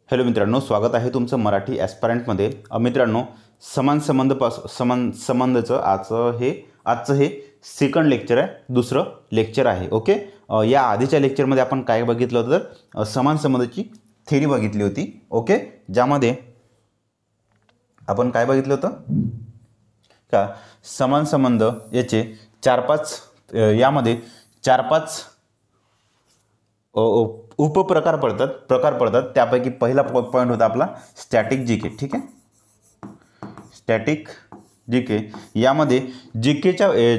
Hello मित्रांनो, स्वागत आहे तुमचं मराठी ॲस्पायरंटमध्ये. मित्रांनो, समान संबंधचं आजचं हे सेकंड लेक्चर आहे, दुसरं लेक्चर आहे. ओके. या आधीच्या लेक्चरमध्ये आपण काय बघितलं होतं तर समान संबंधाची थेरी बघितली होती. ओके, ज्यामध्ये आपण काय बघितलं होतं का समान संबंध याचे यामध्ये चार पाच उपप्रकार पडतात. त्यापैकी पहिला पॉईंट होता आपला स्टॅटिक जीके. ठीक आहे, स्टॅटिक जीके यामध्ये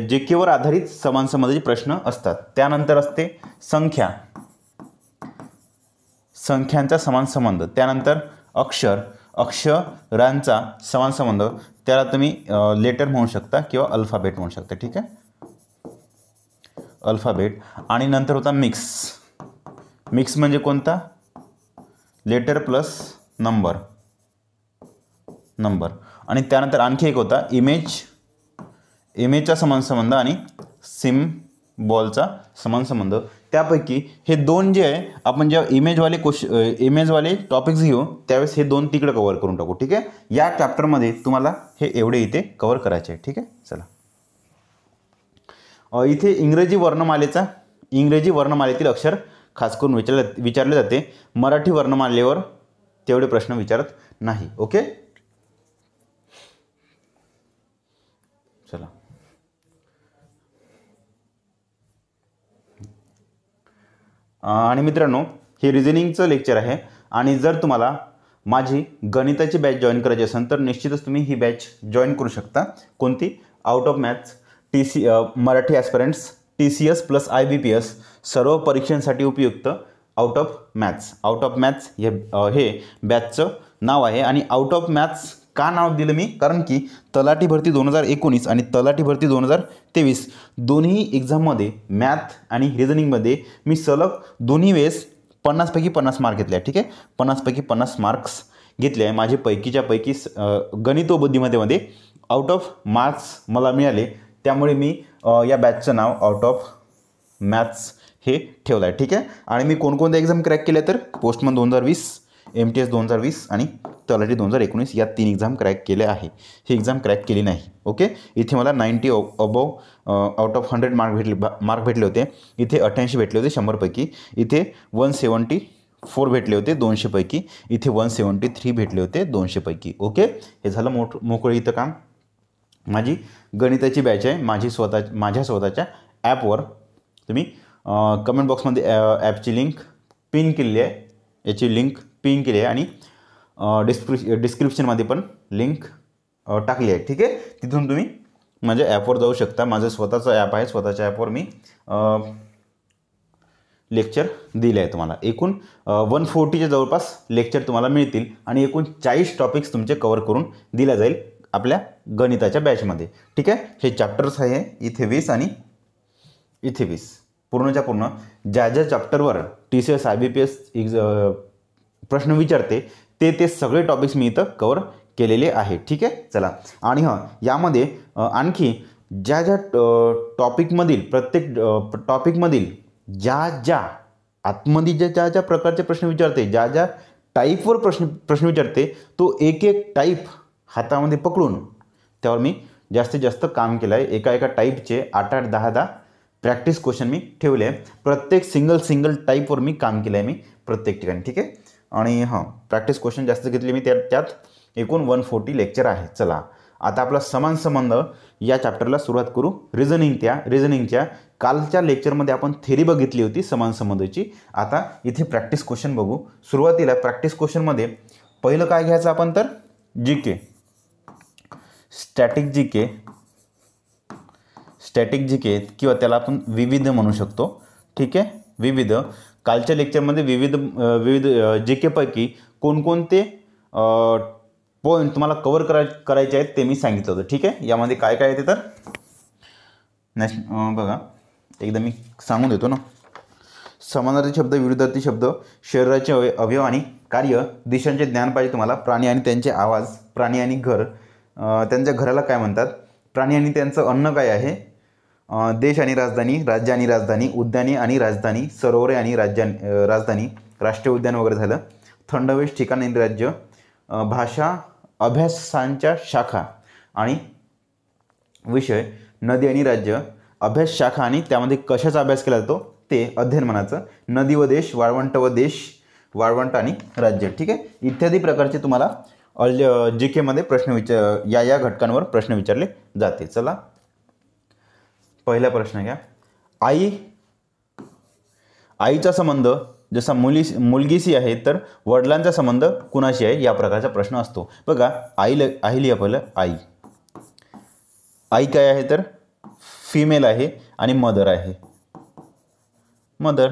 जीकेवर आधारित समान संबंधाचे प्रश्न असतात. त्यानंतर असते संख्यांचा समान संबंध. त्यानंतर अक्षरांचा समान संबंध, त्याला तुम्ही लेटर म्हणू शकता किंवा अल्फाबेट म्हणू शकता. ठीक आहे, अल्फाबेट. आणि नंतर होता मिक्स म्हणजे कोणता? Letter plus number. आणि त्यानंतर आणखी एक होता इमेजचा समान संबंध आणि सिम्बॉलचा समान संबंध. त्यापैकी हे दोन जे आहे, आपण जेव्हा इमेजवाले टॉपिक्स घेऊ त्यावेळेस हे दोन तिकडे कव्हर करून टाकू. ठीक आहे, या चॅप्टरमध्ये तुम्हाला हे एवढे इथे कव्हर करायचे आहे. ठीक आहे, चला. इथे इंग्रजी वर्णमालेतील अक्षर खास करून विचारले जाते. मराठी वर्णमालेवर तेवढे प्रश्न विचारत नाही. ओके, चला. आणि मित्रांनो, हे रिझनिंगचं लेक्चर आहे. आणि जर तुम्हाला माझी गणिताची बॅच जॉईन करायची असेल तर निश्चितच तुम्ही ही बॅच जॉईन करू शकता. कोणती? Out of maths Marathi aspirants TCS plus IBPS सर्व परीक्षांसाठी उपयुक्त आउट ऑफ मॅथ्स हे बॅचचं नाव आहे. आणि आउट ऑफ मॅथ्स का नाव दिलं मी? कारण की तलाठी भरती 2019 आणि तलाठी भरती 2023 दोन्ही एक्झाममध्ये मॅथ आणि रिझनिंगमध्ये मी सलग दोन्ही वेळेस 50 पैकी 50 मार्क घेतले आहे. ठीक आहे, 50 पैकी 50 मार्क्स घेतले आहे. माझे पैकीच्या पैकी गणित व बुद्धिमत्तेमध्ये आउट ऑफ मार्क्स मला मिळाले. त्यामुळे मी या बॅचचं नाव आउट ऑफ मॅथ्स हे ठेवलं आहे. ठीक आहे, आणि मी कोणकोणते एक्झाम क्रॅक केले तर पोस्टमन 2020, MTS 2020 आणि तलाठी 2019 या 3 एक्झाम क्रॅक केले आहे. ही एक्झाम क्रॅक केली नाही. ओके, इथे मला 90 अबोव आउट ऑफ 100 मार्क भेटले होते. इथे 88 भेटले होते 100 पैकी. इथे 174 भेटले होते 200 पैकी. इथे 173 भेटले होते 200 पैकी. ओके, हे झालं मोकळं इथं काम. माझी गणिताची बॅच आहे. माझ्या स्वतःच्या ॲपवर तुम्ही कमेंट बॉक्समध्ये ॲपची लिंक पिन केलेली आहे. याची लिंक पिन केली आहे आणि डिस्क्रिप्शनमध्ये पण लिंक टाकली आहे. ठीक आहे, तिथून तुम्ही माझ्या ॲपवर जाऊ शकता. माझं स्वतःचं ॲप आहे. स्वतःच्या ॲपवर मी लेक्चर दिले आहे तुम्हाला. एकूण 140च्या जवळपास लेक्चर तुम्हाला मिळतील आणि एकूण 40 टॉपिक्स तुमचे कव्हर करून दिल्या जाईल आपल्या गणिताच्या बॅचमध्ये. ठीक आहे, हे चॅप्टर्स आहे इथे 20 आणि इथे 20. पूर्णच्या पूर्ण ज्या चॅप्टरवर TCS IBPS प्रश्न विचारते ते सगळे टॉपिक्स मी इथं कव्हर केलेले आहे. ठीक आहे, चला. आणि यामध्ये आणखी ज्या टॉपिकमधील प्रत्येक टॉपिकमधील ज्या आतमध्ये ज्या प्रकारचे प्रश्न विचारते, ज्या टाईपवर प्रश्न विचारते, तो एक टाईप हातामध्ये पकडून त्यावर मी जास्तीत जास्त काम केलं आहे. एका टाईपचे 8-8, 10-10 प्रॅक्टिस क्वेश्चन मी ठेवले आहे. प्रत्येक सिंगल टाईपवर मी काम केलं आहे मी प्रत्येक ठिकाणी. ठीक आहे, आणि प्रॅक्टिस क्वेश्चन जास्त घेतले मी. त्यात एकूण 140 लेक्चर आहे. चला, आता आपला समान संबंध या चॅप्टरला सुरुवात करू. रिझनिंगच्या कालच्या लेक्चरमध्ये आपण थेरी बघितली होती समान संबंधाची. आता इथे प्रॅक्टिस क्वेश्चन बघू. सुरुवातीला प्रॅक्टिस क्वेश्चनमध्ये पहिलं काय घ्यायचं आपण तर जीके, स्टॅटिक जीके किंवा त्याला आपण विविध म्हणू शकतो. ठीक आहे, विविध. कालच्या लेक्चरमध्ये विविध जीके पैकी कोणकोणते पॉईंट तुम्हाला कव्हर करायचे आहेत ते मी सांगितलं होतं. ठीक आहे, यामध्ये काय काय येते तर बघा, एकदा मी सांगून देतो ना. समानार्थी शब्द, विरुद्धार्थी शब्द, शरीराचे अवयव आणि कार्य, दिशांचे ज्ञान पाहिजे तुम्हाला. प्राणी आणि त्यांचे आवाज, प्राणी आणि घर, त्यांच्या घराला काय म्हणतात, प्राणी आणि त्यांचं अन्न काय आहे, देश आणि राजधानी, राज्य आणि राजधानी, उद्याने आणि राजधानी, सरोवरे आणि राजधानी, राष्ट्रीय उद्यान वगैरे झालं. थंडहवेश ठिकाणी राज्य, भाषा अभ्यासांच्या शाखा आणि विषय नदी आणि राज्य, अभ्यास शाखा आणि त्यामध्ये कशाचा अभ्यास केला जातो ते अध्ययन म्हणायचं. नदी व देश, वाळवंट व देश, वाळवंट आणि राज्य. ठीक आहे, इत्यादी प्रकारचे तुम्हाला GK मध्ये प्रश्न या घटकांवर प्रश्न विचारले जाते. चला पहिला प्रश्न घ्या. आईचा संबंध जसा मुलगीशी आहे तर वडिलांचा संबंध कुणाशी आहे, या प्रकारचा प्रश्न असतो. बघा आई लिहा पहिलं. आई काय आहे तर फिमेल आहे आणि मदर आहे. मदर.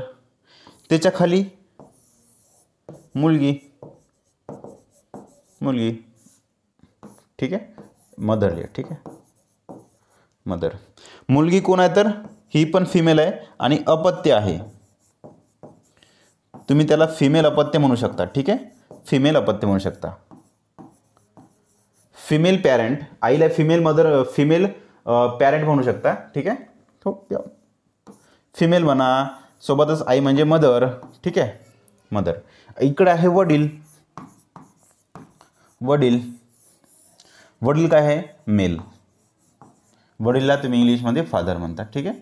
त्याच्या खाली मुलगी. ठीक आहे, मदर लिहा. ठीक आहे, मदर. मुलगी कोण आहे तर ही पण फिमेल आहे आणि अपत्य आहे. तुम्ही त्याला फिमेल अपत्य म्हणू शकता. ठीक आहे, फिमेल अपत्य म्हणू शकता. फिमेल पॅरेंट, आईला फिमेल पॅरेंट म्हणू शकता. ठीक आहे, फिमेल म्हणा. सोबतच आई म्हणजे मदर. ठीक आहे, मदर. इकडे आहे वडील. वडील काय आहे मेल. वडीलला तुम्ही इंग्लिशमध्ये फादर म्हणता. ठीक आहे,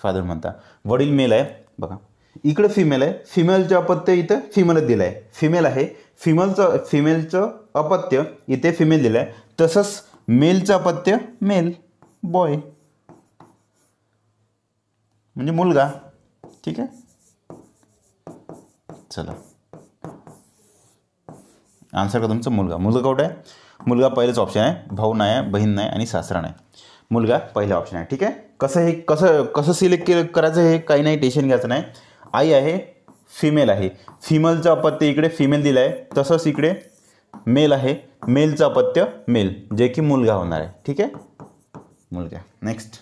फादर म्हणता. वडील मेल आहे. बघा इकडे फिमेल आहे. फिमेलचं अपत्य इथं फिमेलच दिलं आहे. फिमेल आहे, फिमेलचं अपत्य इथे फिमेल दिलं आहे. तसंच मेलचं अपत्य मेल, बॉय म्हणजे मुलगा. ठीक आहे, चला आन्सर का तुमचं मुलगा कुठं आहे. मुलगा पहिलेच ऑप्शन आहे. भाऊ नाही आहे, बहीण नाही आणि सासरा नाही. मुलगा पहिला ऑप्शन आहे. ठीक आहे, कसं सिलेक्ट करायचं हे काही नाही, टेन्शन घ्यायचं नाही. आई आहे, फिमेल आहे. फिमेलचं अपत्य इकडे फिमेल दिलं आहे. तसंच इकडे मेल आहे, मेलचं अपत्य मेल, जे की मुलगा होणार आहे. ठीक आहे, मुलगा. नेक्स्ट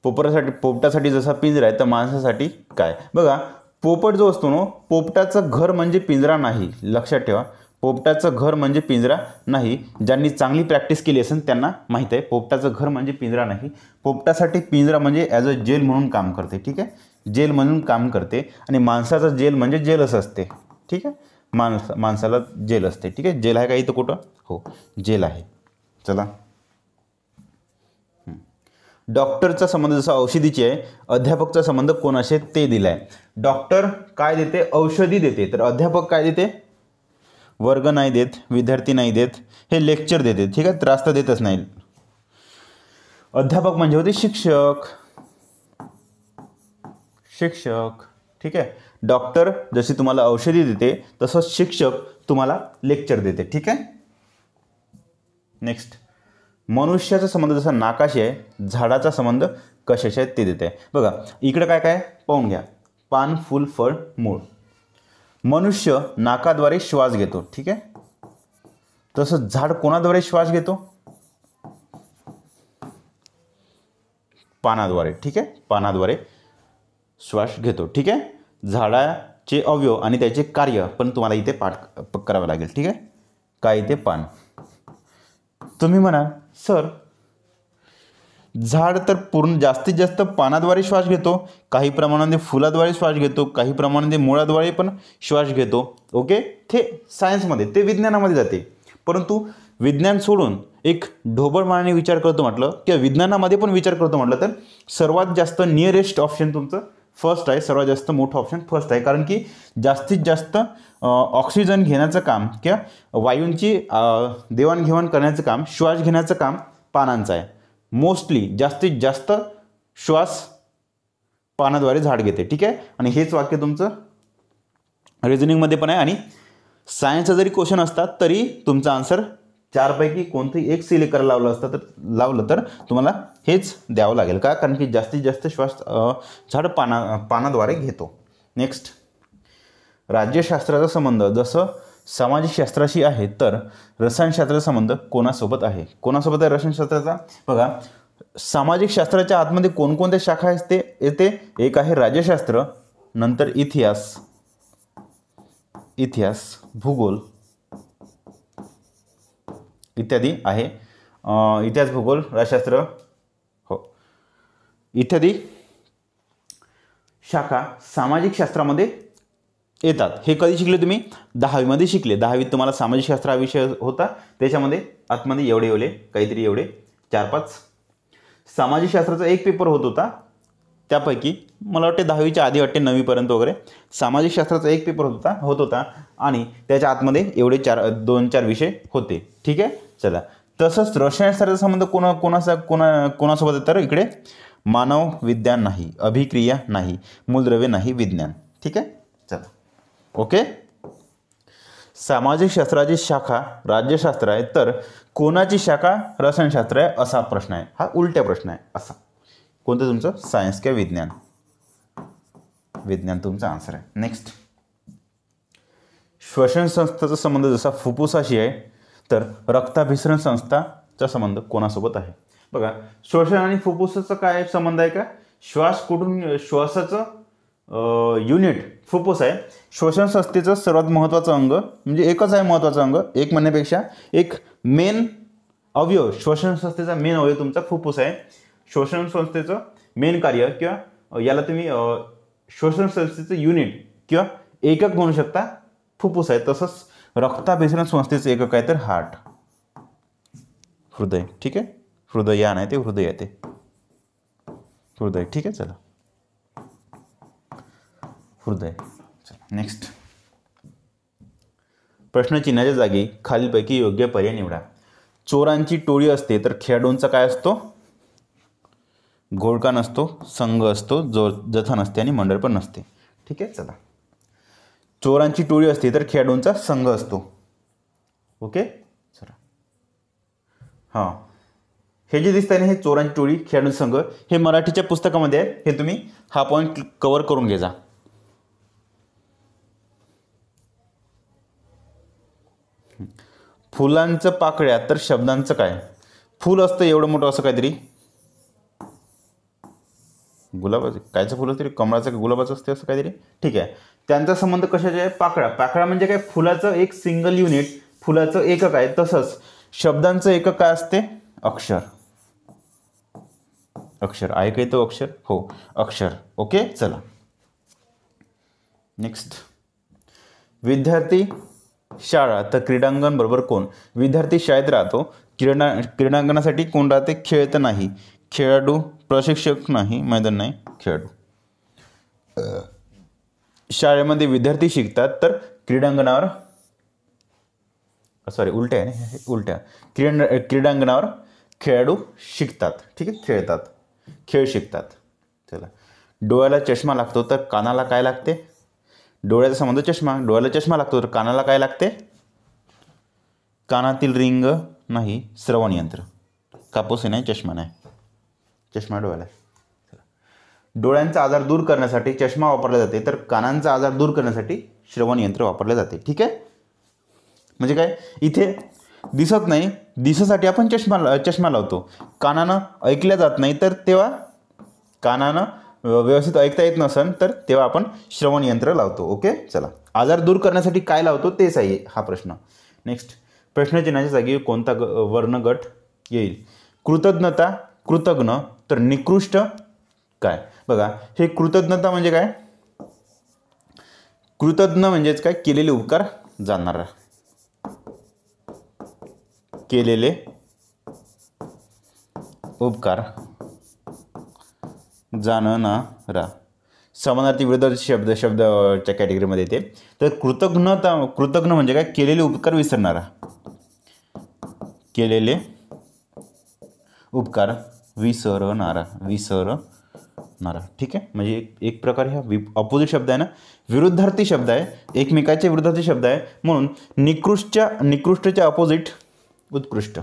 पोपटासाठी जसा पिंजरा आहे तर माणसासाठी काय. बघा पोपट जो असतो ना, पोपटाचं घर म्हणजे पिंजरा नाही. लक्षात ठेवा, पोपटाचं घर म्हणजे पिंजरा नाही. ज्यांनी चांगली प्रॅक्टिस केली असेल त्यांना माहीत आहे पोपटाचं घर म्हणजे पिंजरा नाही. पोपटासाठी पिंजरा म्हणजे ॲज अ जेल म्हणून काम करते. ठीक आहे, जेल म्हणून काम करते. आणि माणसाचं जेल म्हणजे जेलच असते. ठीक आहे, माणसाला जेल असते. ठीक आहे, जेल आहे का इथं कुठं. हो, जेल आहे. चला डॉक्टरचा संबंध जसा औषधीची आहे, अध्यापकचा संबंध कोणाशी ते दिला आहे. डॉक्टर काय देते, औषधी देते. तर अध्यापक काय देते, वर्ग नाही देत, विद्यार्थी नाही देत, हे लेक्चर देते. ठीक आहे, त्रास तर देतच नाही. अध्यापक म्हणजे होते शिक्षक. ठीक आहे, डॉक्टर जशी तुम्हाला औषधी देते तसंच शिक्षक तुम्हाला लेक्चर देते. ठीक आहे, नेक्स्ट मनुष्याचा संबंध जसा नाकाशी आहे, झाडाचा संबंध कशाशी आहे ते देते. बघा इकडे काय काय पाहून घ्या. पान, फूल, फळ, मूळ. मनुष्य नाकाद्वारे श्वास घेतो. ठीक आहे, तसंच झाड कोणाद्वारे श्वास घेतो, पानाद्वारे. ठीक आहे, पानाद्वारे श्वास घेतो. ठीक आहे, झाडाचे अवयव आणि त्याचे कार्य पण तुम्हाला इथे पाठ करावं लागेल. ठीक आहे, काय इथे पान. तुम्ही म्हणा सर झाड तर पूर्ण जास्तीत जास्त पानाद्वारे श्वास घेतो, काही प्रमाणामध्ये फुलाद्वारे श्वास घेतो, काही प्रमाणामध्ये मुळाद्वारे पण श्वास घेतो. ओके, ते सायन्समध्ये, ते विज्ञानामध्ये जाते. परंतु विज्ञान सोडून एक ढोबळमानाने विचार करतो म्हटलं किंवा विज्ञानामध्ये पण विचार करतो म्हटलं तर सर्वात जास्त नियरेस्ट ऑप्शन तुमचं फर्स्ट आहे. सर्वात जास्त मोठं ऑप्शन फर्स्ट आहे. कारण की जास्तीत जास्त ऑक्सिजन घेण्याचं काम किंवा वायूंची देवाणघेवाण करण्याचं काम, श्वास घेण्याचं काम पानांचं आहे. मोस्टली जास्तीत जास्त श्वास पानाद्वारे झाड घेते. ठीक आहे, आणि हेच वाक्य तुमचं रिझनिंगमध्ये पण आहे. आणि सायन्सचा जरी क्वेश्चन असतात तरी तुमचा आन्सर चारपैकी कोणतंही एक सिलेक्ट करायला लावलं तर तुम्हाला हेच द्यावं लागेल. का, कारण की जास्तीत जास्त श्वास झाड पानाद्वारे घेतो. नेक्स्ट राज्यशास्त्राचा संबंध जसं सामाजिकशास्त्राशी आहे तर रसायनशास्त्राचा संबंध कोणासोबत आहे. कोणासोबत आहे रसायनशास्त्राचा. बघा सामाजिकशास्त्राच्या आतमध्ये कोणकोणत्या शाखा आहेत ते येते. एक आहे राज्यशास्त्र, नंतर इतिहास, भूगोल इत्यादी आहे. इतिहास, भूगोल, राज्यशास्त्र हो इत्यादी शाखा सामाजिक शास्त्रामध्ये येतात. हे कधी शिकले तुम्ही? 10वीमध्ये शिकले. 10वीत तुम्हाला सामाजिक शास्त्र हा विषय होता. त्याच्यामध्ये आतमध्ये एवढे काहीतरी एवढे 4-5 सामाजिक शास्त्राचा एक पेपर होत होता. त्यापैकी मला वाटते 10वीच्या आधी वाटते 9वीपर्यंत वगैरे सामाजिक शास्त्राचा एक पेपर होत होता आणि त्याच्या आतमध्ये एवढे 2-4 विषय होते. ठीक आहे. चला, तसंच रसायनशास्त्राचा संबंध कोणासोबत आहे? तर इकडे मानव विज्ञान नाही, अभिक्रिया नाही, मूलद्रव्य नाही, विज्ञान. ठीक आहे. चला, ओके. सामाजिक शास्त्राची शाखा राज्यशास्त्र आहे, तर कोणाची शाखा रसायनशास्त्र आहे असा प्रश्न आहे. हा उलट्या प्रश्न आहे. असा कोणतं तुमचं? सायन्स किंवा विज्ञान? विज्ञान तुमचा आन्सर आहे. नेक्स्ट, श्वसन संस्थेचा संबंध जसा फुफ्फुसाशी आहे, तर रक्ताभिसरण संस्थाचा संबंध कोणासोबत आहे? बघा, श्वसन आणि फुफ्फुसाचा काय संबंध आहे का? श्वासाचं युनिट फुफ्फुस आहे. श्वसन संस्थेचं सर्वात महत्त्वाचं अंग, म्हणजे एकच आहे महत्त्वाचं अंग, एक म्हणण्यापेक्षा एक मेन अवयव. श्वसन संस्थेचा मेन अवयव तुमचा फुफ्फुस आहे. श्वसन संस्थेचं मेन कार्य किंवा याला तुम्ही श्वसन संस्थेचं युनिट किंवा एकक म्हणू शकता, फुफ्फुस आहे. तसंच रक्ताभिसरण संस्थेचं एकक आहे तर हार्ट, हृदय. ठीक आहे. हृदयान आहे ते, हृदय आहे ते, हृदय. ठीक आहे. चला, हृदय. चला, नेक्स्ट, प्रश्नचिन्हाच्या जागी खालीलपैकी योग्य पर्याय निवडा. चोरांची टोळी असते तर खेळाडूंचा काय असतो? घोळका नसतो, संघ असतो, जथा नसते आणि मंडळ पण नसते. ठीक आहे. चला, चोरांची टोळी असते तर खेळाडूंचा संघ असतो. ओके. चला, हां, हे जे दिसत आहे ना, हे चोरांची टोळी खेळाडूंचा संघ, हे मराठीच्या पुस्तकामध्ये आहे. हे तुम्ही हा पॉईंट कव्हर करून घ्या. फुलांचं पाकळ्या तर शब्दांचं काय? फुल असतं एवढं मोठं असं काहीतरी, गुलाबाचं कायचं फुल असतं? कमळाचं का गुलाबाचं असते असं काहीतरी. ठीक आहे. त्यांचा संबंध कशाचा आहे? पाकळ्या. पाकळ्या म्हणजे काय? फुलाचं एक सिंगल युनिट, फुलाचं एकक आहे. तसंच शब्दांचं एकक काय असते? अक्षर. अक्षर आहे काही तो अक्षर? हो, अक्षर. ओके. चला, नेक्स्ट, विद्यार्थी शाळा तर क्रीडांगण बरोबर कोण? विद्यार्थी शाळेत राहतो, क्रीडांगणासाठी कोण राहते? खेळत नाही, खेळाडू, प्रशिक्षक नाही, मैदान नाही, खेळाडू. शाळेमध्ये विद्यार्थी शिकतात तर क्रीडांगणावर, सॉरी उलट्या आहे, उलट्या, क्रीडांगणावर खेळाडू शिकतात. ठीक आहे. खेळतात, खेळ शिकतात. चला, डोळ्याला चष्मा लागतो तर कानाला काय लागते? डोळ्याचा संबंध चष्मा, डोळ्याला चष्मा लागतो तर कानाला काय लागते? कानातील रिंग नाही, श्रवण यंत्र. कापूस नाही, चष्मा नाही, चष्मा डोळ्याला. डोळ्यांचा आजार दूर करण्यासाठी चष्मा वापरला जाते तर कानांचा आजार दूर करण्यासाठी श्रवण यंत्र वापरले जाते. ठीक आहे. म्हणजे काय? इथे दिसत नाही, दिसासाठी आपण चष्मा लावतो. कानानं ऐकल्या जात नाही तर तेव्हा, कानानं व्यवस्थित ऐकता येत नसेल तर तेव्हा आपण श्रवण यंत्र लावतो. ओके. चला, आजार दूर करण्यासाठी काय लावतो तेच आहे हा प्रश्न. नेक्स्ट, प्रश्नचिन्हाच्या जागी कोणता वर्णगट येईल? कृतज्ञता, कृतज्ञ तर निकृष्ट काय? बघा, हे कृतज्ञता म्हणजे काय? कृतज्ञ म्हणजेच काय? केलेले उपकार जाणणारा, केलेले उपकार जाणणारा. समानार्थी विरुद्ध शब्दाच्या कॅटेगरीमध्ये येते. तर कृतज्ञ म्हणजे काय? केलेले उपकार विसरणारा, केलेले उपकार विसरणारा. ठीक आहे. म्हणजे एक प्रकारे हा अपोजिट शब्द आहे ना, विरुद्धार्थी शब्द आहे, एकमेकाच्या विरुद्धार्थी शब्द आहे. म्हणून निकृष्टच्या अपोजिट उत्कृष्ट.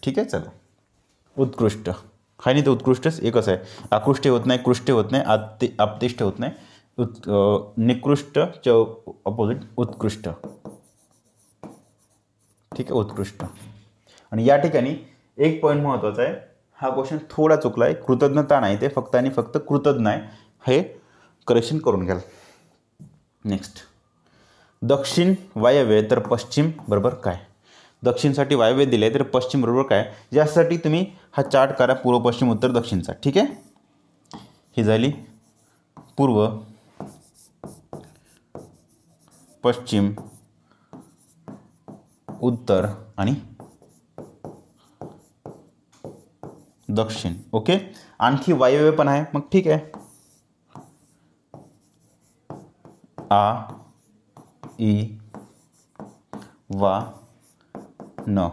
ठीक आहे. चला, उत्कृष्ट हा नाही तर उत्कृष्टच एकच आहे. आकृष्ट होत नाही, कृष्ट होत नाही, आपतिष्ट होत नाही. निकृष्टच्या अपोजिट उत्कृष्ट. ठीक आहे. उत्कृष्ट. आणि या ठिकाणी एक पॉईंट महत्त्वाचा आहे, हा क्वेश्चन थोडा चुकला आहे. कृतज्ञता नाही, ते फक्त आणि फक्त कृतज्ञ आहे. हे करेक्शन करून घ्याल. नेक्स्ट, दक्षिण वायव्य तर पश्चिम बरोबर काय? दक्षिणसाठी वायव्य दिले तर पश्चिम बरोबर काय? यासाठी तुम्ही हा चार्ट करा, पूर्व, पश्चिम, उत्तर, दक्षिणचा. ठीक आहे. ही झाली पूर्व, पश्चिम, उत्तर आणि दक्षिण. ओके. आणखी वायव्य पण आहे, मग ठीक आहे. आ, ई, वा, न.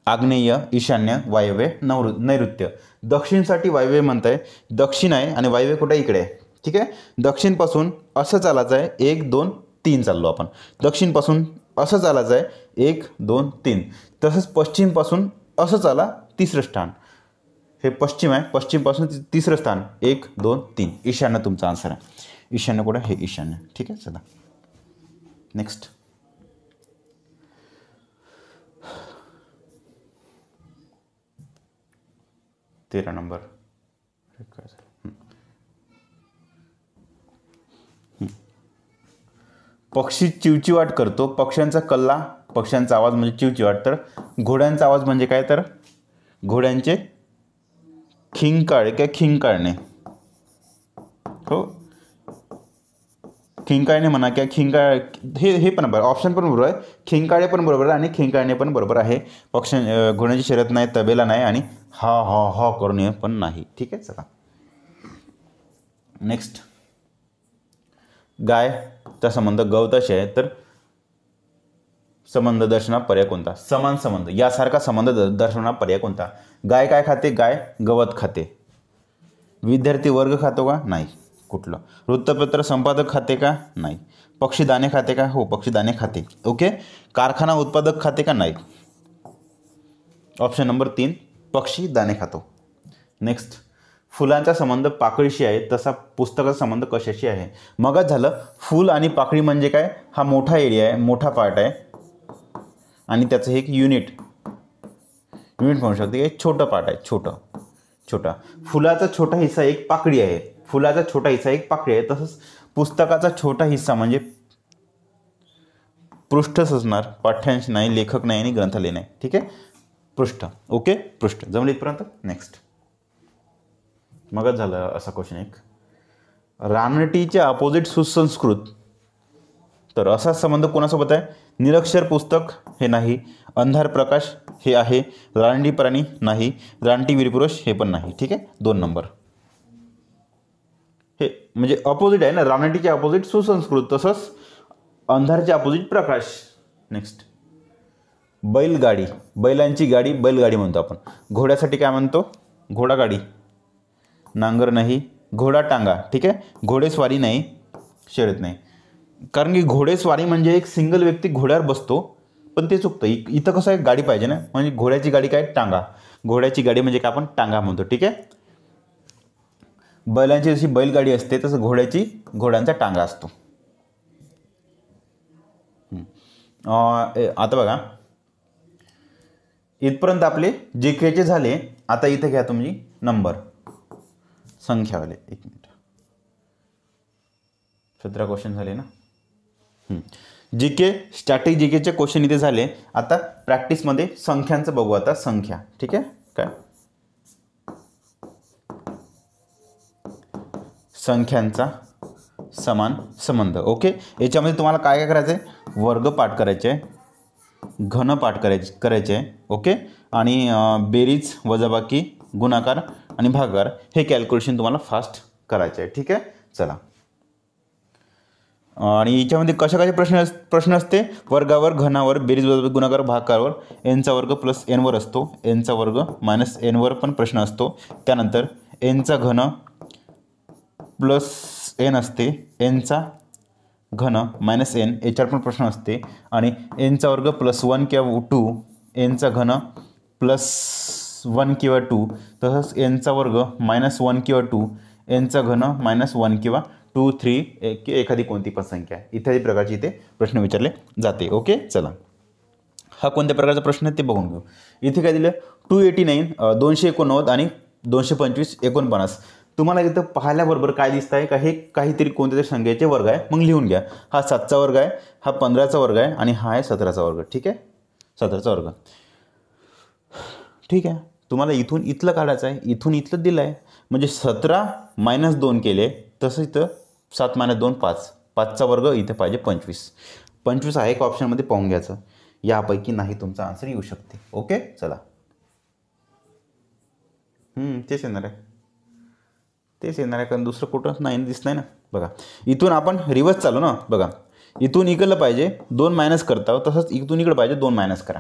आग्नेय, ईशान्य, वायव्य, नैऋत्य. दक्षिणसाठी वायव्य म्हणताय, दक्षिण आहे आणि वायव्य कुठे इकडे आहे. ठीक आहे. दक्षिणपासून असं चालायचं आहे, 1 2 3 चाललो आपण. दक्षिणपासून असं चालायचं आहे, 1 2 3. तसंच पश्चिमपासून असं चाला, तिसरं स्थान. हे पश्चिम आहे, पश्चिमपासून तिसरं स्थान, 1 2 3. ईशान्य तुमचा आन्सर आहे. ईशान्य कुठं, हे ईशान्य. ठीक आहे. चला नेक्स्ट. तेरा नंबर. पक्षी चिवचिवाट करतो. पक्ष्यांचा कल्ला, पक्ष्यांचा आवाज म्हणजे चिवचिवाट. तर घोड्यांचा आवाज म्हणजे काय, तर घोड्यांचे खिंकाळ काय खिंकाळणे. हो, खिंकाळणे म्हणा किंवा खिंकाळ, हे पण बरोबर. ऑप्शन पण बरोबर आहे. खिंकाळे पण बरोबर आहे आणि खिंकाळणे पण बरोबर आहे. घोड्यांची शर्यत नाही, तबेला नाही आणि हा हा हा करणे पण नाही. ठीक आहे. चला नेक्स्ट. गायचा संबंध गवताशी आहे, तर संबंध दर्शवणारा पर्याय कोणता. समान संबंध यासारखा संबंध दर्शवणारा पर्याय कोणता. गाय काय खाते, गाय गवत खाते. विद्यार्थी वर्ग खातो का, नाही. कुठलं. वृत्तपत्र संपादक खाते का, नाही. पक्षी दाणे खाते का, हो पक्षी दाणे खाते. ओके. कारखाना उत्पादक खाते का, नाही. ऑप्शन नंबर 3 पक्षी दाणे खातो. नेक्स्ट. फुलांचा संबंध पाकळीशी आहे, तसा पुस्तकाचा संबंध कशाशी आहे. मगच झालं. फूल आणि पाकळी म्हणजे काय, हा मोठा एरिया आहे, मोठा पार्ट आहे आणि त्याचं एक युनिट म्हणू शकतो की छोटं पार्ट आहे, छोटा. फुलाचा छोटा हिस्सा एक पाकळी आहे, फुलाचा छोटा हिस्सा एक पाकळी आहे. तसंच पुस्तकाचा छोटा हिस्सा म्हणजे पृष्ठच असणार, पाठ्यांश नाही, लेखक नाही आणि ग्रंथालय नाही. ठीक आहे. पृष्ठ. ओके. पृष्ठ जमलं इथपर्यंत. नेक्स्ट. मगच झालं असा क्वेश्चन एक. रानटीच्या अपोजिट सुसंस्कृत, तर असा संबंध कोणासोबत आहे. निरक्षर पुस्तक हे नाही, अंधार प्रकाश हे आहे, रानटी प्राणी नाही, रानटी वीरपुरुष हे पण नाही. ठीक आहे. 2 नंबर. हे म्हणजे अपोजिट आहे ना. रानटीच्या अपोजिट सुसंस्कृत, तसंच अंधारच्या अपोजिट प्रकाश. नेक्स्ट. बैलगाडी, बैलांची गाडी बैलगाडी म्हणतो आपण. घोड्यासाठी काय म्हणतो, घोडागाडी. नांगर नाही, घोडा टांगा. ठीक आहे. घोडेस्वारी नाही, शर्यत नाही. कारण की घोडेस्वारी म्हणजे एक सिंगल व्यक्ती घोड्यावर बसतो, पण ते चुकतं. इथं कसं आहे, गाडी पाहिजे ना. म्हणजे घोड्याची गाडी काय, टांगा. घोड्याची गाडी म्हणजे काय, आपण टांगा म्हणतो. ठीक आहे. बैलांची जशी बैलगाडी असते, तसं घोड्यांचा टांगा असतो. आता बघा, इथपर्यंत आपले जे केचे झाले. आता इथे घ्या तुम्ही नंबर, संख्यावाले. 1 मिनिट. 17 क्वेश्चन झाले ना. जी के स्टॅटिक जी केचे क्वेश्चन इथे झाले. आता प्रॅक्टिसमध्ये संख्यांचं बघू. आता संख्या. ठीक आहे. काय संख्यांचा समान संबंध. ओके. याच्यामध्ये तुम्हाला काय काय करायचं आहे, वर्ग पाठ करायचे आहे, घन पाठ करायचे आहे. ओके. आणि बेरीज, वजाबाकी, गुणाकार आणि भागाकार हे कॅल्क्युलेशन तुम्हाला फास्ट करायचे आहे. ठीक आहे. चला. आणि याच्यामध्ये कशाचे प्रश्न असते, वर्गावर, घनावर, बेरीज, वजाबाकी, गुणाकार, भागाकारवर, एनचा वर्ग प्लस एनवर असतो, एनचा वर्ग मायनस एनवर पण प्रश्न असतो. त्यानंतर एनचा घन प्लस एन असते, एनचा घन मायनस एन याच्यावर पण प्रश्न असते. आणि एनचा वर्ग प्लस 1 किंवा 2, एनचा घन प्लस 1 किंवा 2, तसंच एनचा वर्ग मायनस 1 किंवा 2, एनचा घन मायनस 1 किंवा 2, 3 एखादी कोणती पण संख्या इत्यादी प्रकारची इथे प्रश्न विचारले जाते. ओके. चला. हा कोणत्या प्रकारचा प्रश्न आहे ते बघून घेऊ. इथे काय दिलं, 289 289 आणि 225 49. तुम्हाला इथं पाहिल्याबरोबर काय दिसत आहे का, हे काहीतरी कोणत्या तरी संख्येचे वर्ग आहे. मग लिहून घ्या. हा 7चा वर्ग आहे, हा 15चा वर्ग आहे आणि हा आहे 17चा वर्ग. ठीक आहे. 17चा वर्ग. ठीक आहे. तुम्हाला इथून इथलं काढायचं आहे, इथून इथलं दिलं आहे. म्हणजे 17 - 2 केले, तसं इथं 7 - 2 5, 5चा वर्ग इथे पाहिजे 25. 25 आहे का ऑप्शनमध्ये पाहून घ्यायचं. यापैकी नाही तुमचा आन्सर येऊ शकते. ओके चला. तेच येणार आहे, तेच येणार आहे, कारण दुसरं कुठं नाही दिसत नाही ना. बघा इथून आपण रिवर्स चालू ना. बघा इथून इकडलं पाहिजे 2 मायनस करता, तसंच इथून इकडं पाहिजे 2 मायनस करा.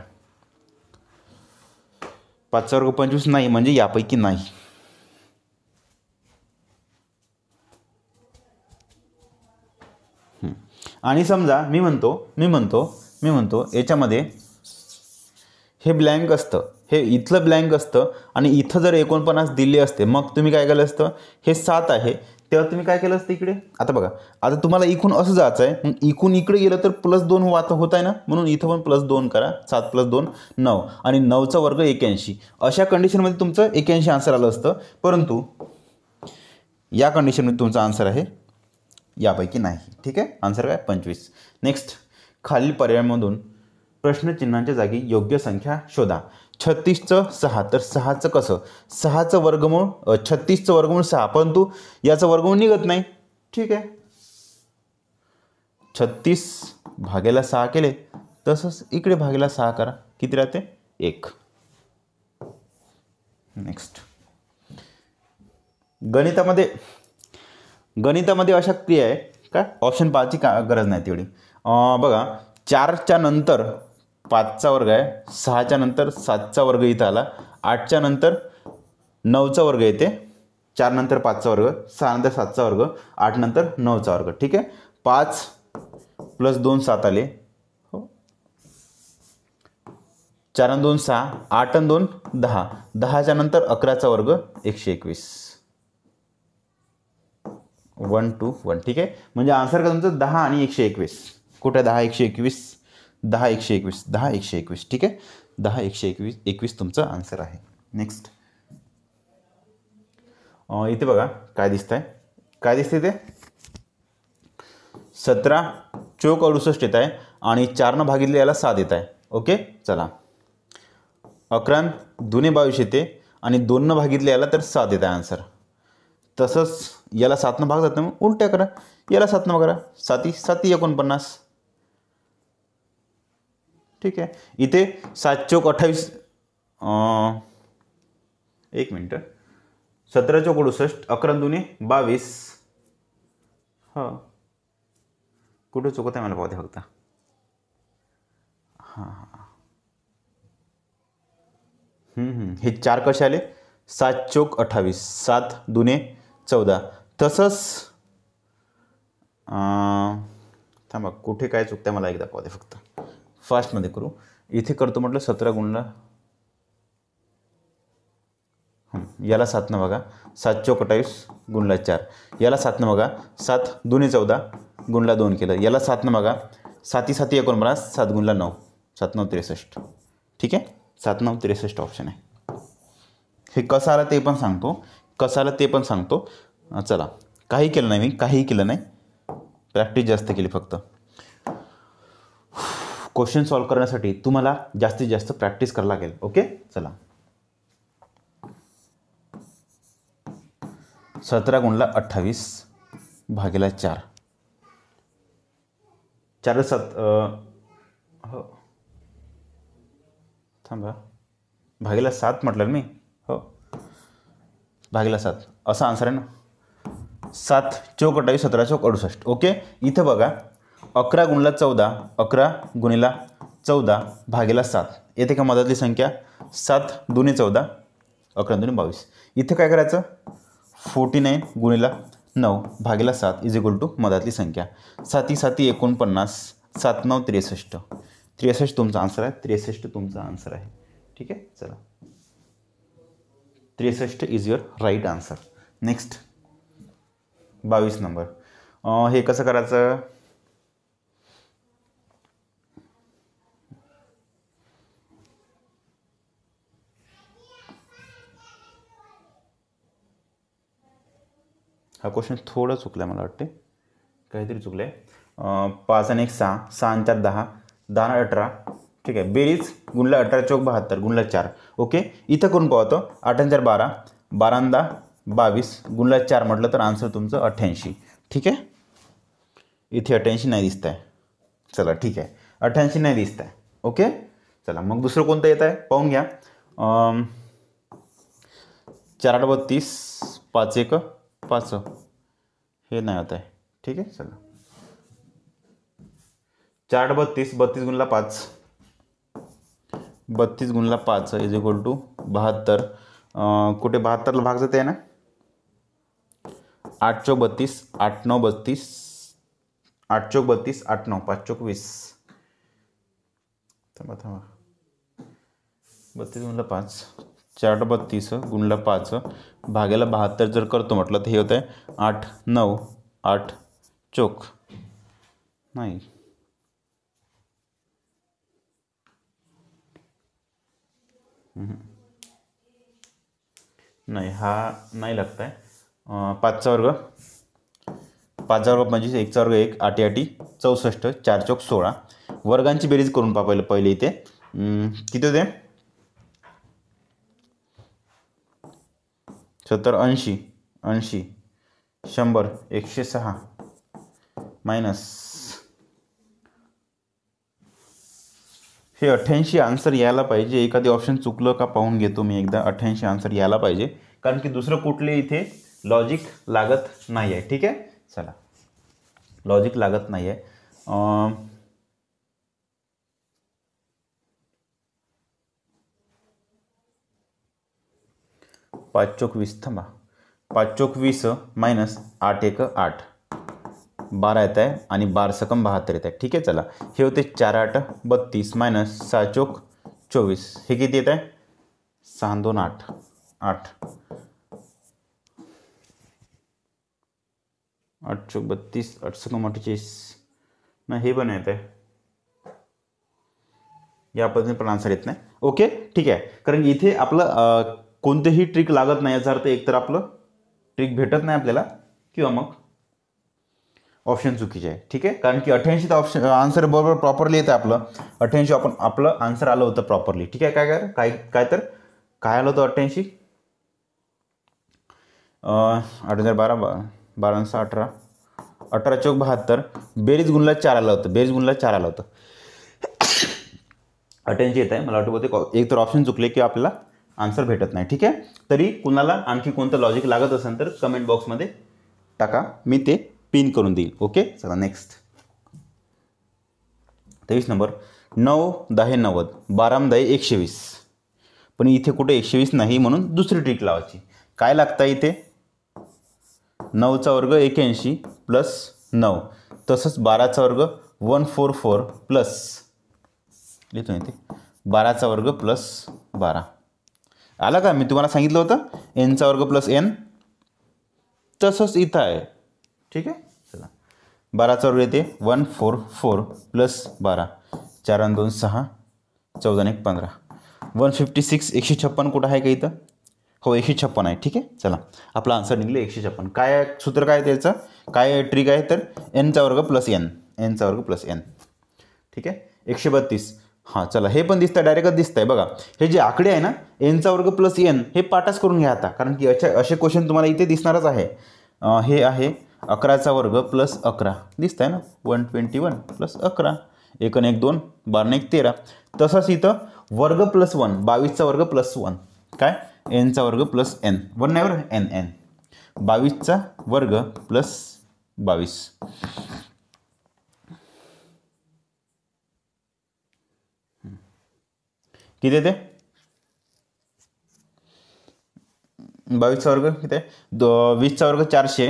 5चा वर्ग 25 नाही, म्हणजे यापैकी नाही. आणि समजा मी म्हणतो याच्यामध्ये हे ब्लँक असतं, हे इथलं ब्लँक असतं आणि इथं जर 49 दिले असते, मग तुम्ही काय केलं असतं, हे 7 आहे तेव्हा तुम्ही काय केलं असतं इकडे. आता बघा, आता तुम्हाला इकून असं जायचं आहे, मग इकून इकडे गेलं तर +2 आता होत आहे ना, म्हणून इथं पण +2 करा. 7 + 2 9 आणि 9चा वर्ग 81. अशा कंडिशनमध्ये तुमचं 81 आन्सर आलं असतं, परंतु या कंडिशनमध्ये तुमचा आन्सर आहे यापैकी नाही. ठीक आहे, आन्सर काय 25. नेक्स्ट, खालील पर्यायांमधून प्रश्नचिन्हांच्या जागी योग्य संख्या शोधा. 36चं 6, तर 6चं कसं, 6चं वर्गमूळ 36चं वर्गमूळ 6, परंतु याचं वर्गमूळ निघत नाही. ठीक आहे, 36 भागेला 6 केले, तसंच इकडे भागेला 6 करा, किती राहते 1. नेक्स्ट, गणितामध्ये अशा क्रिया आहे काय, ऑप्शन 5ची गरज नाही तेवढी. बघा 4च्या नंतर 5चा वर्ग आहे, 6च्या नंतर 7चा वर्ग इथं आला, 8च्या नंतर 9चा वर्ग येते, 4 नंतर 5चा वर्ग, 6 नंतर 7चा वर्ग, 8 नंतर 9चा वर्ग. ठीक आहे, 5 + 2 7 आले, हो, 4 आणि 2 6, 8 आणि 2 10, 10च्या नंतर 11चा वर्ग 121. 1 2 1. ठीक आहे, म्हणजे आन्सर का तुमचं 10 आणि 121. कुठे 10 121, 10 121, 10 121. ठीक आहे, 10 121 तुमचं आन्सर आहे. नेक्स्ट, इथे बघा काय दिसतंय, काय दिसते ते 17 चौक 68 येत आहे आणि 4 भागिले याला 7 येत आहे. ओके चला, 11 दुने 22 येते आणि 2 भागिले याला तर 7 येत आहे आन्सर. तसंच याला 7 भाग जातं, मग उलट्या करा, याला 7 करा, 7 7 49. ठीक आहे, इथे 7 चौक 28, 1 मिनटं, 17 चौक 68, 11 दुने 22. हां, कुठे चुकत आहे मला पाहते फक्त. हां, हे 4 कसे आले, 7 चौक 28, 7 दुने 14. तसंच थांबा, कुठे काय चुकतं मला एकदा पाहते फक्त, फास्टमध्ये करू. इथे करतो म्हटलं 17 गुणला, याला 7 बघा, 7 चौक 28 गुणला 4, याला 7 बघा, 7 दुने 14 गुणला 2 केलं, याला 7 बघा, 7 7 49, 7 गुणला 9, 7 9 63. ठीक आहे, 7 9 63 ऑप्शन आहे. हे कसं आलं ते पण सांगतो, चला. काही केलं नाही मी, काहीही केलं नाही, प्रॅक्टिस जास्त केली फक्त. क्वेश्चन सॉल्व करण्यासाठी तुम्हाला जास्तीत जास्त प्रॅक्टिस करावं लागेल. ओके चला, 17 गुणला 28 भागेला 4, 4 7, हो थांबा, भागेला 7 म्हटलं मी, हो भागेला 7 असा आन्सर आहे ना. 7 चौक 28, 17 चौक 68. ओके, इथं बघा 11 गुणला 14, 11 गुणिला 14 भागेला 7 येते का मधातली संख्या, 7 दुने 14, 11 दुने 22. इथे काय करायचं, 49 गुणिला 9 भागेला 7 = मधातली संख्या, 7 7 49, 7 9 63. 63 तुमचा आन्सर आहे, 63 तुमचा आन्सर आहे. ठीक आहे, चला 63 is your right answer. Next, 22 number. हे कसं करायचं, हा क्वेश्चन थोडं चुकलं आहे, मला वाटते काहीतरी चुकलं आहे. 5 आणि 1 6, 6 आणि 4 10, 10 आणि 18. ठीक आहे, बेरीज गुणला 18 चौक 72 गुणला 4. ओके, इथं करून पाहतो, 8 आणि 4 12, 12 आणि 10 22 गुणला 4 म्हटलं तर आन्सर तुमचं 88. ठीक आहे, इथे 88 नाही दिसत आहे. चला ठीक आहे, 88 नाही दिसत आहे. ओके, चला मग दुसरं कोणतं येत आहे पाहून घ्या. 4 8 32, 5 1 5, हे नाही होत आहे. ठीक आहे, चला 4 8 32, 32 गुणला 5, 32 गुणला 5 इज इक्वल टू 72. कुठे 72ला भाग जाते आहे ना, 8 चौक 32, 8 9 32, 8 चौक 32, 8 9 5 चौक 20. थांबा 32 गुणला 5, 4 32 गुणला 5 भाग्याला 72 जर करतो म्हटलं तर हे होतं आहे 8 9 8 चौक नाही, नाही हा नाही लागत आहे. 5चा वर्ग, 5चा वर्ग 25, 1चा वर्ग 1, 8 8 64, 4 चौक 16. वर्गांची बेरीज करून पहा पहिले इथे किती होते. 70 80 80 100 106 मायनस हे 88 आन्सर यायला पाहिजे. एखादी ऑप्शन चुकलं का पाहून घेतो मी एकदा. 88 आन्सर यायला पाहिजे, कारण की दुसरं कुठले इथे लॉजिक लागत नाही आहे. ठीक आहे, चला लॉजिक लागत नाही आहे. 5 चौक 20, थांबा 5 चौक 20 मायनस 8 1 8, 12 येत आहे आणि 12 सकम 72 येत आहे. ठीक आहे, चला हे होते 4 8 32 मायनस 6 चौक 24, हे किती येत आहे 6 2 8 8, 8 चौक 32, 8 सकम 48, नाही हे पण येत आहे. या पद्धतीने पण आन्सर येत नाही. ओके ठीक आहे, कारण इथे आपलं कोणतेही ट्रिक लागत नाही. याचा अर्थ एकतर आपलं ट्रिक भेटत नाही आपल्याला किंवा मग ऑप्शन चुकीचे आहे. ठीक आहे, कारण की 88 ऑप्शन आन्सर बरोबर प्रॉपरली येतं आपलं. 88 आपण आपलं आन्सर आलं होतं प्रॉपरली. ठीक आहे, काय तर काय आलं होतं 88, 8012 12 18 18 चौक 72, बेरीज गुणला 4 आलं होतं. बेरीज गुणला 4 आलं होतं. 88 येत आहे. मला वाटतं एक तर ऑप्शन चुकले की आपल्याला आन्सर भेटत नाही. ठीक आहे, तरी कुणाला आणखी कोणतं लॉजिक लागत असेल तर कमेंट बॉक्समध्ये टाका, मी ते पिन करून देईल. ओके, चला नेक्स्ट 23 नंबर. 9 10 90, 12 10 120, पण इथे कुठे 120 नाही, म्हणून दुसरी ट्रिक लावायची. काय लागतं इथे 9चा वर्ग 81 प्लस 9, तसंच 12चा वर्ग 144 प्लस लिहितो इथे 12चा वर्ग प्लस 12 आला का. मी तुम्हाला सांगितलं होतं एनचा वर्ग प्लस एन, तसंच इथं आहे. ठीक आहे, चला 12चा वर्ग येते 144 प्लस 12, 4 आणि 2 6, 14 आणि 1 15, 156 156 कुठं आहे का इथं. हो 156 आहे. ठीक आहे, चला आपला आन्सर निघले 156. काय सूत्र काय त्याचं, काय ट्रिक आहे तर एनचा वर्ग प्लस एन, एनचा वर्ग प्लस एन. ठीक आहे, 132. हां चला हे पण दिसतं, डायरेक्टच दिसतंय बघा. हे जे आकडे आहे ना एनचा वर्ग प्लस एन, हे पाठाच करून घ्या आता, कारण की असे क्वेश्चन तुम्हाला इथे दिसणारच आहे. हे आहे 11चा वर्ग प्लस 11, दिसत आहे ना 121 प्लस 11, 1 आणि 1 2, 12 आणि 1 13. तसंच इथं वर्ग प्लस 1, 22चा वर्ग प्लस 1, काय एनचा वर्ग प्लस एन, 1 नाही बरं एन एन, 22चा वर्ग प्लस 22. किती येते 22चा वर्ग किती आहे 20चा वर्ग 400,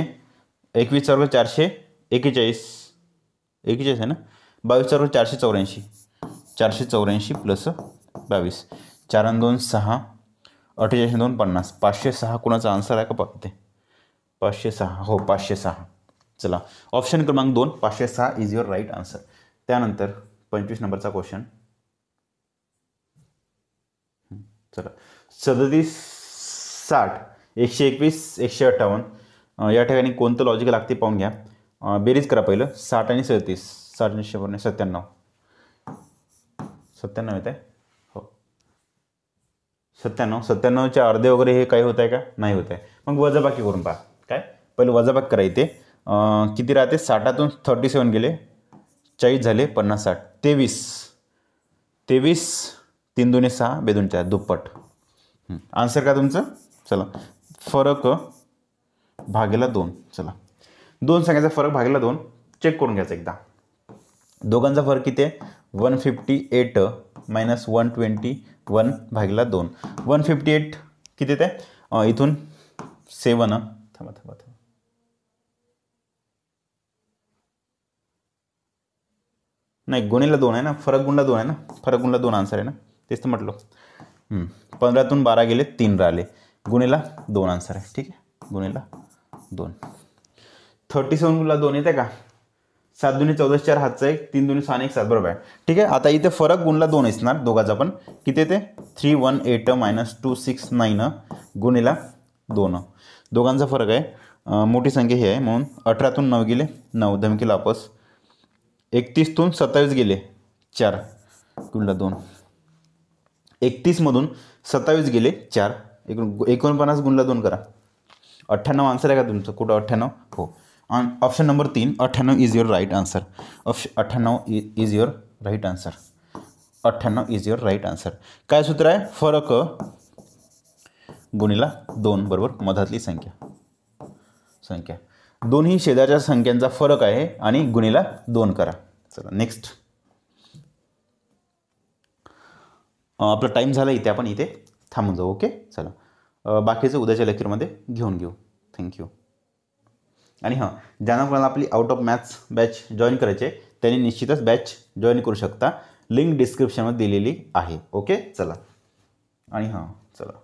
21चा वर्ग 441 आहे ना, 22चा वर्ग 484, 484 प्लस 22, 4 आणि 2 6, 48 2 50, 506 कोणाचा आन्सर आहे का पाहते 506. हो 506. चला ऑप्शन क्रमांक 2 506 इज युअर राईट आन्सर. त्यानंतर 25 नंबरचा क्वेश्चन. चला 37 60 121 158, या ठिकाणी कोणतं लॉजिक लागते पाहून घ्या. बेरीज करा पहिलं. 60 आणि 37, 60 आणि 97 97 येत आहे. हो 97, 97च्या अर्धे वगैरे हे काही होत आहे का? नाही होत आहे. मग वजाबाकी करून पहा. काय पहिले वजाबाकी करा. इथे किती राहते? 60तून 37 गेले, 40 झाले, 50, 60, 23, 3 दुणे 6, 2 दुणे 4, दुप्पट. आन्सर का तुमचं? चला, फरक भागेला 2. चला, दोन संख्याचा फरक भागेला 2 चेक करून घ्यायचा एकदा. दोघांचा फरक किती आहे? 158 मायनस 121 भागेला 2. 158 किती ते? इथून 7 थांबा नाही, गुणिला 2 आहे ना, फरक गुणला 2 आहे ना, फरक गुणला 2 आन्सर आहे ना, तेच तर म्हटलं. 15तून 12 गेले, 3 राहिले, गुणिला 2 आन्सर आहे. ठीक आहे, गुणिला 2. 37 गुणिला 2 येते का? 7 दुणे 14, 4 हातचा 1, 3 दुणे 6, 1 7, बरोबर आहे. ठीक आहे, आता इथे फरक गुणला 2 असणार दोघांचा पण. किती येते? 318 मायनस 269 गुणिला 2. दोघांचा फरक आहे, मोठी संख्या ही आहे म्हणून. 18तून 9 गेले, 9 धमकी लापस. 31तून 27 गेले, 4 गुणला 2. 31मधून 27 गेले, 4, 49 गुणला 2 करा. 98 आन्सर आहे का तुमचं? कुठं 98? हो, option number 3, 98 is your right answer. 98 is your right answer. 98 is your right answer. काय सूत्र आहे? फरक गुणिला 2 बरोबर मधातली संख्या. दोन्ही शेजारच्या संख्यांचा फरक आहे आणि गुणिला 2 करा. चला नेक्स्ट. आपला टाईम झाला, इथे आपण इथे थांबून जाऊ. ओके, चला, बाकीचं उद्याच्या लेक्चरमध्ये घेऊन घेऊ. थँक्यू. आणि हां, ज्यांना कोणाला आपली out of maths batch join करायचे त्यांनी निश्चितच बॅच जॉईन करू शकता. लिंक डिस्क्रिप्शनमध्ये दिलेली आहे. ओके, चला. आणि हां, चला,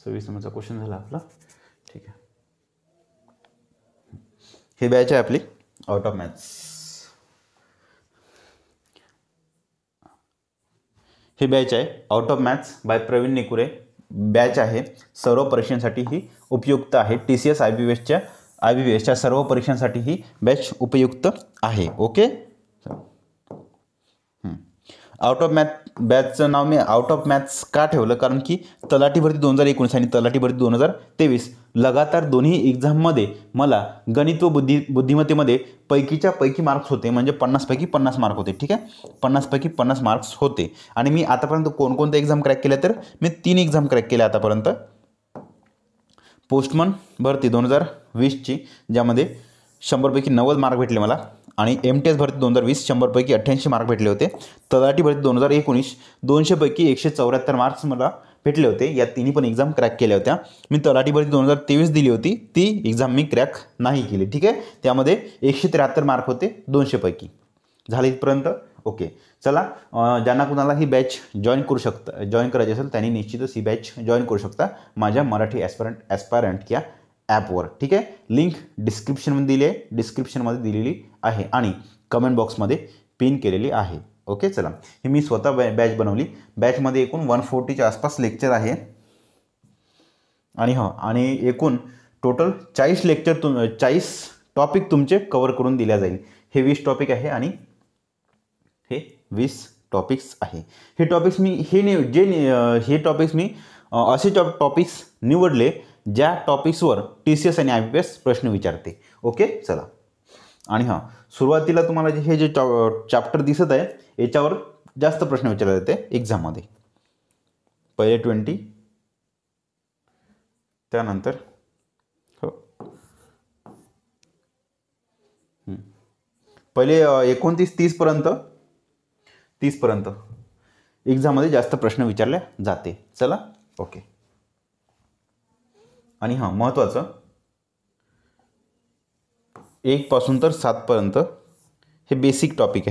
सव्वीस नंबरचा क्वेश्चन झाला आपला. ठीक आहे, हे बॅच आहे आपली आउट ऑफ मॅथ्स. हे बॅच आहे out of maths by Praveen Nikure. Batch आहे सर्व परीक्षांसाठी ही उपयुक्त आहे. TCS IBPSच्या सर्व परीक्षांसाठी ही बॅच उपयुक्त आहे. ओके, आउट ऑफ मॅथ बॅचचं नाव मी आउट ऑफ मॅथ्स का ठेवलं? कारण की तलाठी भरती 2019 आणि तलाठी भरती 2023 लगातार दोन्ही एक्झाममध्ये मला गणित व बुद्धिमत्तेमध्ये पैकीच्या पैकी मार्क्स होते. म्हणजे 50 पैकी 50 मार्क होते. ठीक आहे, 50 पैकी 50 मार्क्स होते. आणि मी आतापर्यंत कोणकोणत्या एक्झाम क्रॅक केल्या? तर मी 3 एक्झाम क्रॅक केल्या आतापर्यंत. पोस्टमन भरती 2020ची, ज्यामध्ये 100 पैकी 90 मार्क भेटले मला. आणि MTS भरती 2020 100 पैकी 88 मार्क भेटले होते. तलाठी भरती 2019 200 पैकी 174 मार्क्स मला भेटले होते. या तिन्ही पण एक्झाम क्रॅक केल्या होत्या. मी तलाठी भरती 2023 दिली होती, ती एक्झाम मी क्रॅक नाही केली. ठीक आहे, त्यामध्ये 173 मार्क होते 200 पैकी. झाले इथपर्यंत? ओके, चला, ज्यांना कुणाला ही बॅच जॉईन करायची असेल त्यांनी निश्चितच ही बॅच जॉईन करू शकता माझ्या मराठी ॲस्पायरंट या ॲपवर. ठीक आहे, लिंक डिस्क्रिप्शनमध्ये दिलेली आहे आणि कमेंट बॉक्समध्ये पिन केलेली आहे. ओके, चला, ही मी स्वतः बॅच बनवली. बॅचमध्ये एकूण 140च्या आसपास लेक्चर आहे. आणि एकूण टोटल 40 टॉपिक तुमचे कवर करून दिल्या जाईल. हे 20 टॉपिक आहे आणि हे 20 टॉपिक्स आहे. हे टॉपिक्स मी असे टॉपिक्स निवडले ज्या टॉपिक्सवर TCS आणि IBPS प्रश्न विचारते. ओके, चला. आणि हां, सुरुवातीला तुम्हाला हे जे चॅप्टर दिसत आहे याच्यावर जास्त प्रश्न विचारले जाते एक्झाममध्ये. पहिले 20, त्यानंतर हो पहिले 29, 30 पर्यंत एक्झाममध्ये जास्त प्रश्न विचारले जाते. चला, ओके. आणि हां, महत्त्वाचं 1 पासून तर 7 पर्यंत हे बेसिक टॉपिक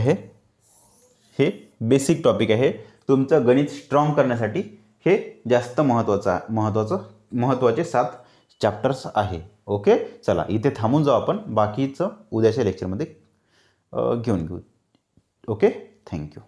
आहे. तुमचं गणित स्ट्रॉंग करण्यासाठी हे जास्त महत्त्वाचे 7 चॅप्टर्स आहे. ओके, चला, इथे थांबून जाऊ आपण. बाकीचं उद्याच्या लेक्चरमध्ये घेऊन घेऊ. Okay, thank you.